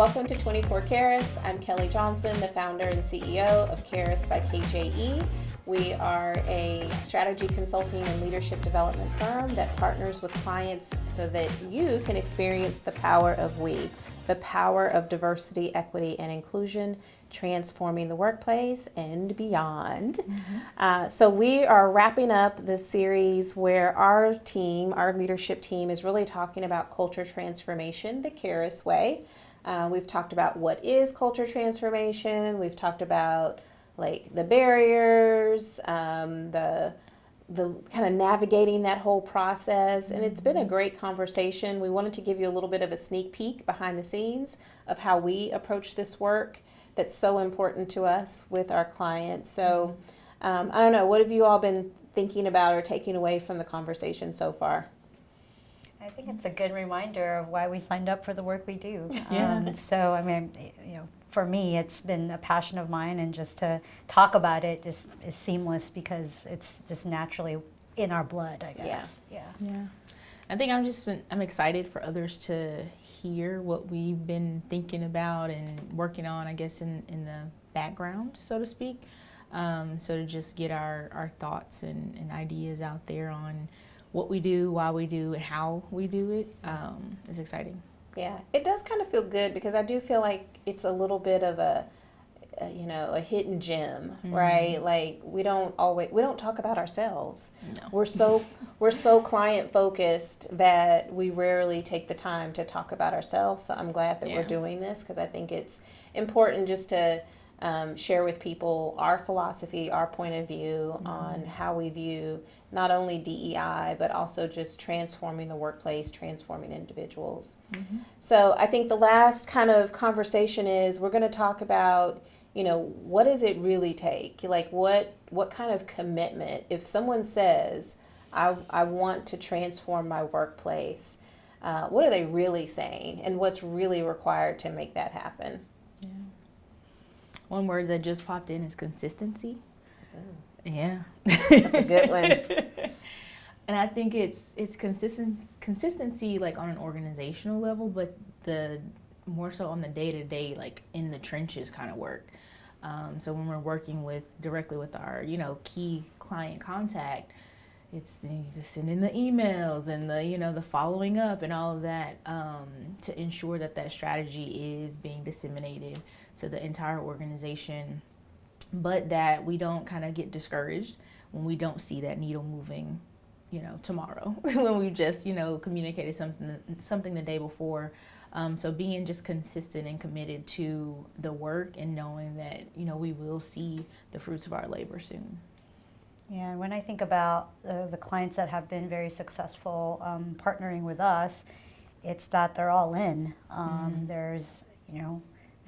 Welcome to 24 KEIRUS. I'm Kelley Johnson, the founder and CEO of KEIRUS by KJE. We are a strategy consulting and leadership development firm that partners with clients so that you can experience the power of we, the power of diversity, equity, and inclusion, transforming the workplace and beyond. So we are wrapping up this series where our team, our leadership team, is really talking about culture transformation the KEIRUS way. We've talked about what is culture transformation. We've talked about like the barriers, the kind of navigating that whole process, and it's been a great conversation. We wanted to give you a little bit of a sneak peek behind the scenes of how we approach this work that's so important to us with our clients. So I don't know, what have you all been thinking about or taking away from the conversation so far? I think it's a good reminder of why we signed up for the work we do. Yeah. So, I mean, for me, it's been a passion of mine, and just to talk about it just is seamless because it's just naturally in our blood, I guess. Yeah. I think I'm excited for others to hear what we've been thinking about and working on, I guess, in the background, so to speak. So to just get our thoughts and ideas out there on what we do, why we do it, how we do it, is exciting. Yeah, it does kind of feel good because I do feel like it's a little bit of a hidden gem, right? Like we don't talk about ourselves. No. We're so client focused that we rarely take the time to talk about ourselves. So I'm glad that we're doing this because I think it's important just to share with people our philosophy, our point of view on how we view not only DEI, but also just transforming the workplace, transforming individuals. So I think the last kind of conversation is we're going to talk about, what does it really take? Like what kind of commitment, if someone says, I want to transform my workplace, what are they really saying? And what's really required to make that happen? One word that just popped in is consistency. Yeah. That's a good one. And I think it's consistency like on an organizational level, but the more so on the day-to-day, like in the trenches kind of work. So when we're working directly with our, key client contact, it's the sending the emails and the following up and all of that to ensure that strategy is being disseminated to the entire organization, but that we don't kind of get discouraged when we don't see that needle moving, tomorrow, when we just, communicated something the day before. So being just consistent and committed to the work and knowing that, we will see the fruits of our labor soon. Yeah, when I think about the clients that have been very successful partnering with us, it's that they're all in. There's,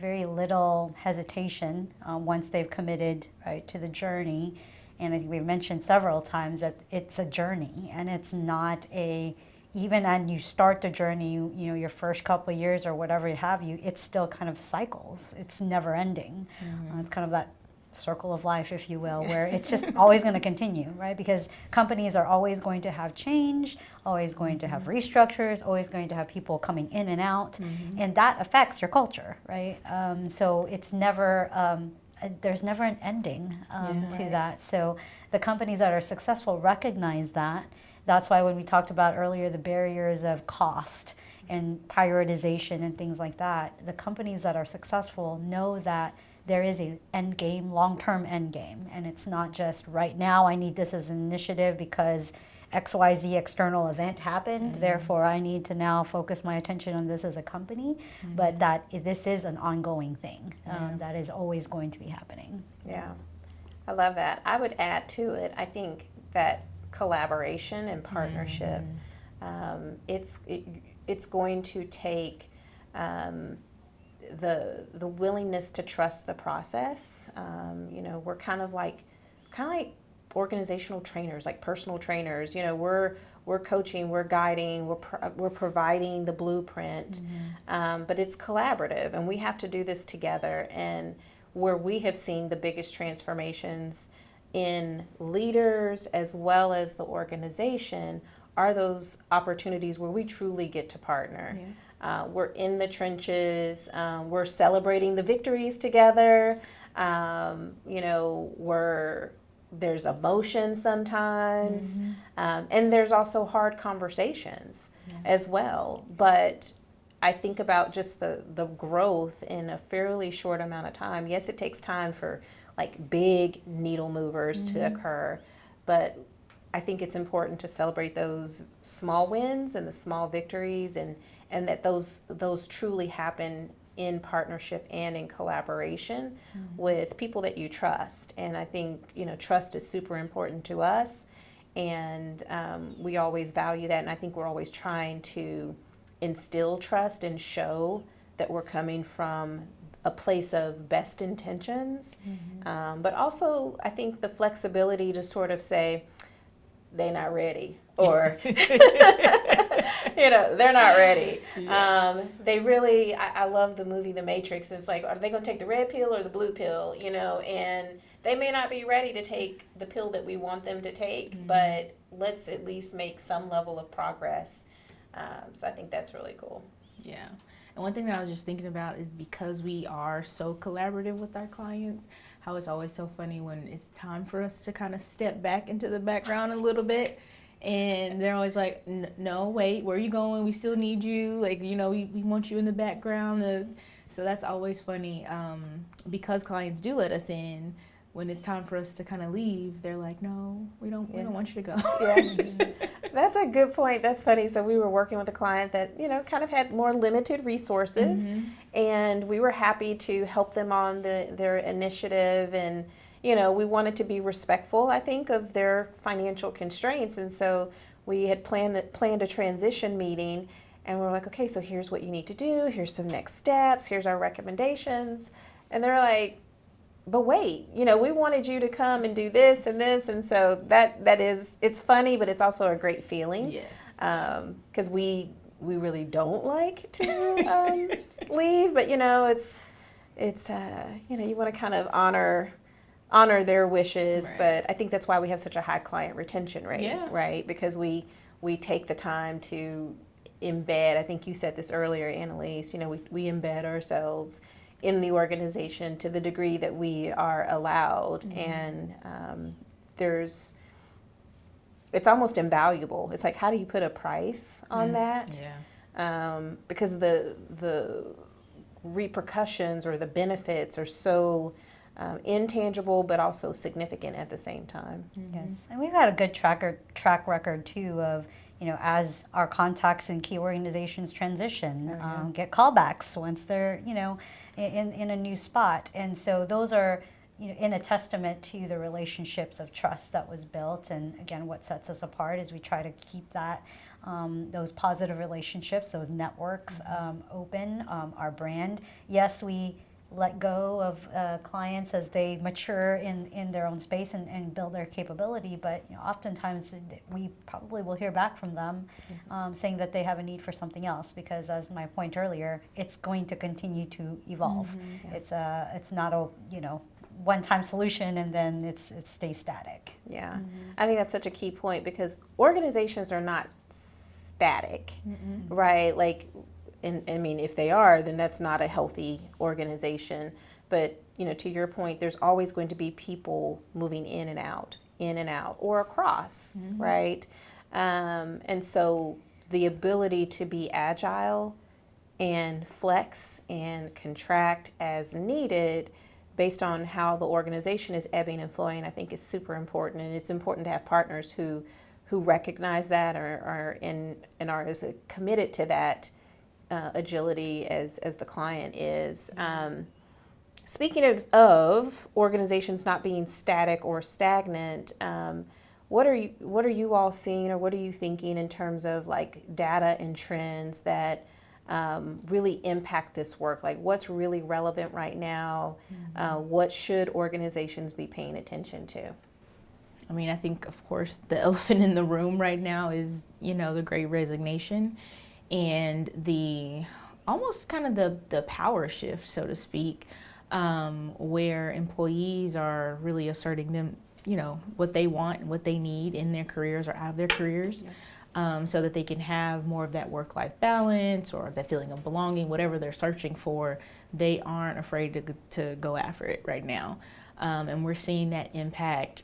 very little hesitation once they've committed to the journey. And I think we've mentioned several times that it's a journey, and it's not even when you start the journey, your first couple of years or whatever have you, it's still kind of cycles. It's never ending. It's kind of that circle of life, if you will, where it's just always going to continue, right? Because companies are always going to have change, always going to have restructures, always going to have people coming in and out, and that affects your culture, right? So it's never, there's never an ending to that. So the companies that are successful recognize that. That's why when we talked about earlier the barriers of cost and prioritization and things like that, the companies that are successful know that there is a end game, long-term end game, and it's not just right now I need this as an initiative because XYZ external event happened, therefore I need to now focus my attention on this as a company, but that this is an ongoing thing that is always going to be happening. Yeah, I love that. I would add to it, I think that collaboration and partnership, it's going to take the willingness to trust the process. We're kind of like organizational trainers, like personal trainers. We're coaching, we're guiding, we're providing the blueprint, but it's collaborative, and we have to do this together. And where we have seen the biggest transformations in leaders as well as the organization are those opportunities where we truly get to partner. we're in the trenches. We're celebrating the victories together. There's emotion sometimes, and there's also hard conversations as well. But I think about just the growth in a fairly short amount of time. Yes, it takes time for like big needle movers to occur, but I think it's important to celebrate those small wins and the small victories, and that those truly happen in partnership and in collaboration with people that you trust. And I think, trust is super important to us, and we always value that. And I think we're always trying to instill trust and show that we're coming from a place of best intentions. But also, I think the flexibility to sort of say, they're not ready, or they're not ready. Yes. They really, I love the movie The Matrix. It's like, are they going to take the red pill or the blue pill? And they may not be ready to take the pill that we want them to take, but let's at least make some level of progress. So I think that's really cool. Yeah. And one thing that I was just thinking about is, because we are so collaborative with our clients, how it's always so funny when it's time for us to kind of step back into the background a little bit. And they're always like, no, wait, where are you going? We still need you. Like, we want you in the background. So that's always funny, because clients do let us in. When it's time for us to kind of leave, they're like, no, we don't want you to go. Yeah. That's a good point. That's funny. So we were working with a client that, kind of had more limited resources, and we were happy to help them on their initiative. And, we wanted to be respectful, I think, of their financial constraints. And so we had planned a transition meeting, and we're like, okay, so here's what you need to do. Here's some next steps. Here's our recommendations. And they're like, but wait, we wanted you to come and do this and this. And so that is, it's funny, but it's also a great feeling. Yes. Because we really don't like to leave, but it's you want to kind of honor their wishes. Right. But I think that's why we have such a high client retention rate, right? Because we take the time to embed. I think you said this earlier, Aneeliz. We embed ourselves in the organization to the degree that we are allowed. And it's almost invaluable. It's like, how do you put a price on that? Yeah. Because the repercussions or the benefits are so intangible, but also significant at the same time. Yes, and we've had a good track record too of, as our contacts in key organizations transition, get callbacks once they're, in a new spot. And so those are, in a testament to the relationships of trust that was built. And again, what sets us apart is we try to keep that, those positive relationships, those networks open, our brand. Yes, we let go of clients as they mature in their own space and build their capability, but oftentimes we probably will hear back from them saying that they have a need for something else, because, as my point earlier, it's going to continue to evolve. It's not a one-time solution and then it stays static. Yeah. I think that's such a key point, because organizations are not static, right? Like, and I mean, if they are, then that's not a healthy organization. But, to your point, there's always going to be people moving in and out, or across, right? And so the ability to be agile and flex and contract as needed based on how the organization is ebbing and flowing, I think is super important. And it's important to have partners who recognize that and are as committed to that agility as the client is. Speaking of organizations not being static or stagnant, what are you all seeing, or what are you thinking in terms of like data and trends that really impact this work? Like, what's really relevant right now? What should organizations be paying attention to? I mean, I think, of course, the elephant in the room right now is, the Great Resignation. And the almost kind of the power shift, so to speak, where employees are really asserting them, what they want and what they need in their careers or out of their careers. so that they can have more of that work-life balance or that feeling of belonging, whatever they're searching for. They aren't afraid to go after it right now. And we're seeing that impact,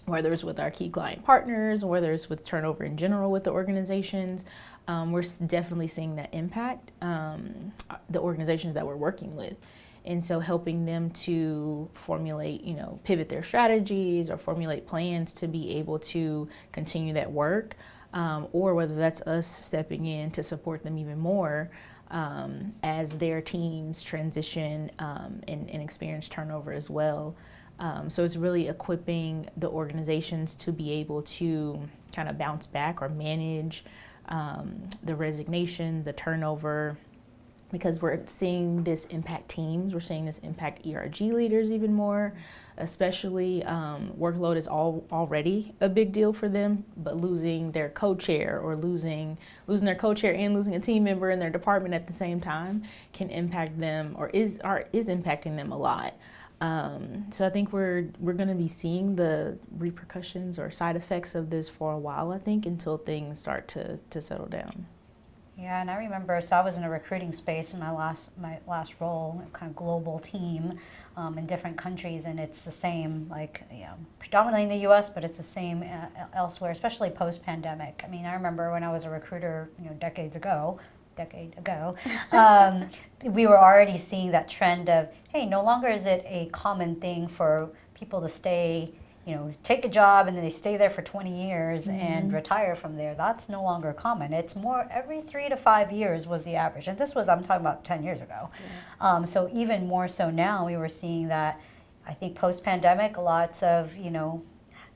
whether it's with our key client partners, or whether it's with turnover in general with the organizations. We're definitely seeing that impact the organizations that we're working with. And so helping them to formulate, pivot their strategies or formulate plans to be able to continue that work, or whether that's us stepping in to support them even more as their teams transition and experience turnover as well. So it's really equipping the organizations to be able to kind of bounce back or manage the resignation, the turnover, because we're seeing this impact teams, we're seeing this impact ERG leaders even more, especially workload is already a big deal for them, but losing their co-chair or losing their co-chair and losing a team member in their department at the same time can impact them or is impacting them a lot. So I think we're going to be seeing the repercussions or side effects of this for a while, I think, until things start to settle down. Yeah, and I remember, so I was in a recruiting space in my last role, kind of global team in different countries, and it's the same, predominantly in the U.S., but it's the same elsewhere, especially post-pandemic. I mean, I remember when I was a recruiter, decade ago, we were already seeing that trend of, hey, no longer is it a common thing for people to stay, take a job and then they stay there for 20 years and retire from there. That's no longer common. It's more every 3 to 5 years was the average. And this was, I'm talking about 10 years ago. Yeah. So even more so now, we were seeing that, I think post-pandemic, lots of,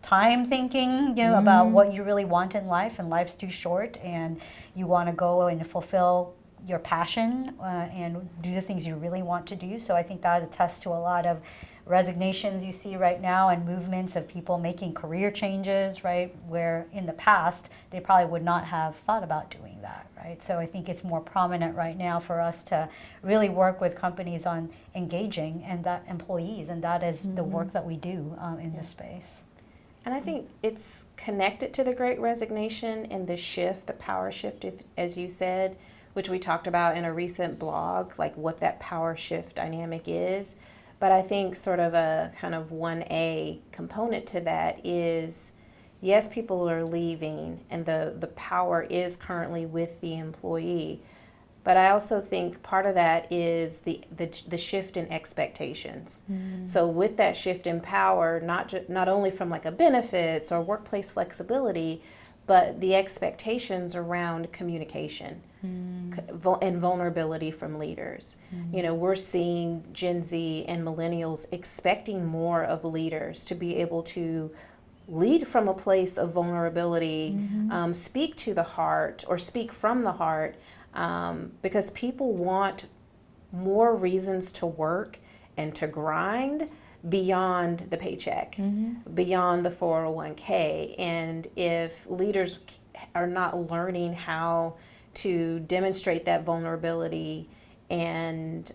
time thinking, about what you really want in life, and life's too short, and you want to go and fulfill your passion and do the things you really want to do. So I think that attests to a lot of resignations you see right now and movements of people making career changes, right, where in the past they probably would not have thought about doing that, right? So I think it's more prominent right now for us to really work with companies on engaging and that employees, and that is the work that we do in this space. And I think it's connected to the Great Resignation and the shift, the power shift, as you said, which we talked about in a recent blog, like what that power shift dynamic is. But I think sort of a kind of 1A component to that is, yes, people are leaving and the power is currently with the employee. But I also think part of that is the shift in expectations. So with that shift in power, not only from like a benefits or workplace flexibility, but the expectations around communication and vulnerability from leaders. We're seeing Gen Z and millennials expecting more of leaders to be able to lead from a place of vulnerability, speak to the heart or speak from the heart, because people want more reasons to work and to grind beyond the paycheck, beyond the 401k. And if leaders are not learning how to demonstrate that vulnerability and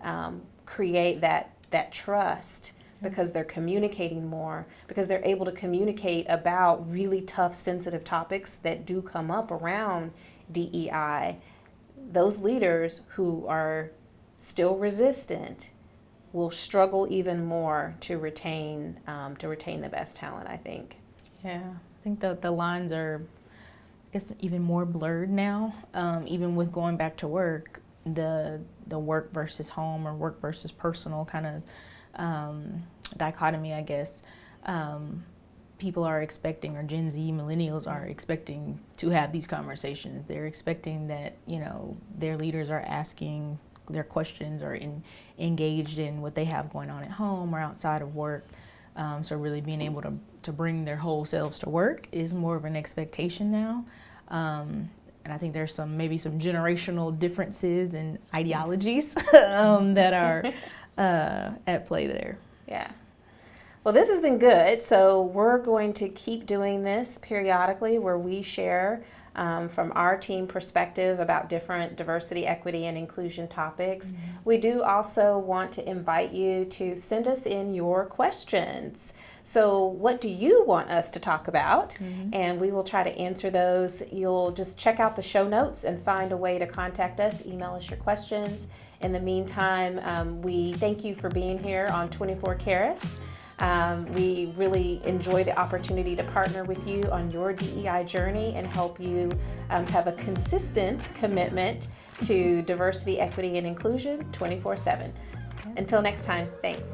create that trust, because they're communicating more, because they're able to communicate about really tough, sensitive topics that do come up around DEI, those leaders who are still resistant will struggle even more to retain the best talent, I think. Yeah, I think the lines are, it's even more blurred now. Even with going back to work, the work versus home or work versus personal kind of dichotomy, I guess. People are expecting, or Gen Z millennials are expecting to have these conversations. They're expecting that, their leaders are asking their questions or engaged in what they have going on at home or outside of work. So really being able to bring their whole selves to work is more of an expectation now. And I think there's maybe some generational differences in ideologies that are at play there. Yeah. Well, this has been good. So we're going to keep doing this periodically where we share from our team perspective about different diversity, equity, and inclusion topics. We do also want to invite you to send us in your questions. So what do you want us to talk about? And we will try to answer those. You'll just check out the show notes and find a way to contact us, email us your questions. In the meantime, we thank you for being here on 24 KEIRUS. We really enjoy the opportunity to partner with you on your DEI journey and help you have a consistent commitment to diversity, equity, and inclusion 24/7. Until next time, thanks.